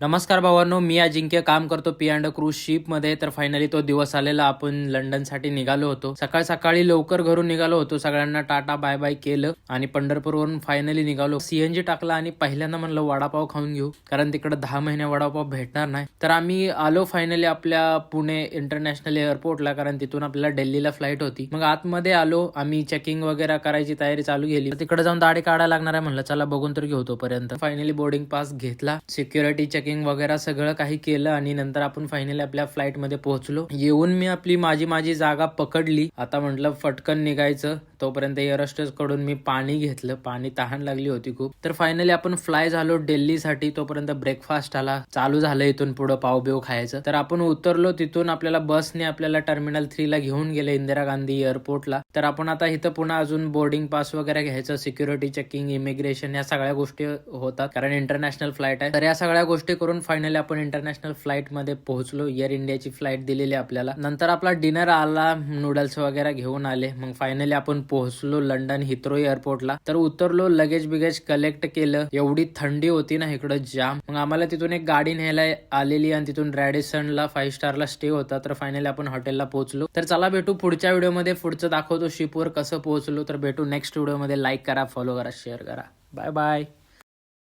नमस्कार भावांनो, मी अजिंक्य काम करतो पी अँड क्रूज शिप मध्ये. तर फायनली तो दिवस आलेला. आपण लंडन साठी निघालो होतो. सकाळ सकाळी लवकर घरून निघालो होतो. सगळ्यांना टाटा बाय बाय केलं आणि पंढरपूरवरून फायनली निघालो. सीएनजी टाकला आणि पहिल्यांदा म्हणलं वडापाव खाऊन घेऊ, कारण तिकडे 10 महिने वडापाव भेटणार नाही. तर आम्ही आलो फायनली आपल्या पुणे इंटरनॅशनल एअरपोर्टला, कारण तिथून आपल्याला दिल्लीला फ्लाईट होती. मग आतमध्ये आलो आम्ही, चेकिंग वगैरे करायची तयारी चालू केली. तिकडे जाऊन दाढी काढायला लागणार आहे म्हणलं, चला बघून तर घेऊ तोपर्यंत. फायनली बोर्डिंग पास घेतला, सिक्युरिटी चेकिंग वगैरे सगळं काही केलं आणि नंतर आपण फायनली आपल्या फ्लाईट मध्ये पोहोचलो. येऊन मी आपली माझी जागा पकडली. आता म्हटलं फटकन निघायचं. तोपर्यंत एअर होस्टेस कडून मी पाणी घेतलं, पाणी तहान लागली होती खूप. तर फायनली आपण फ्लाय झालो दिल्लीसाठी. तोपर्यंत ब्रेकफास्ट आला, चालू झालं इथून पुढे पावबिव खायचं. तर आपण उतरलो तिथून. आपल्याला बसने आपल्याला टर्मिनल 3 ला घेऊन गेले, इंदिरा गांधी एअरपोर्टला. तर आपण आता इथं पुन्हा अजून बोर्डिंग पास वगैरे घ्यायचं, सिक्युरिटी चेकिंग, इमिग्रेशन या सगळ्या गोष्टी होतात, कारण इंटरनॅशनल फ्लाईट आहे. तर या सगळ्या गोष्टी करून फायनली आपण इंटरनॅशनल फ्लाईट मध्ये पोहोचलो. एअर इंडियाची फ्लाईट दिलेली आपल्याला. नंतर आपला डिनर आला, नूडल्स वगैरे घेऊन आले. मग फायनली आपण पोहोचलो लंडन हिथ्रो एअरपोर्टला. तर उतरलो, लगेज बिगेज कलेक्ट केलं. एवढी थंडी होती ना इकडं जाम. मग आम्हाला तिथून एक गाडी न्यायला आलेली आणि तिथून रॅडिसनला 5 स्टारला स्टे होता. तर फायनली आपण हॉटेलला पोहोचलो. तर चला भेटू पुढच्या व्हिडिओमध्ये, पुढचं दाखवतो शिपवर कसं पोहोचलो. तर भेटू नेक्स्ट व्हिडिओमध्ये. लाईक करा, फॉलो करा, शेअर करा. Bye bye.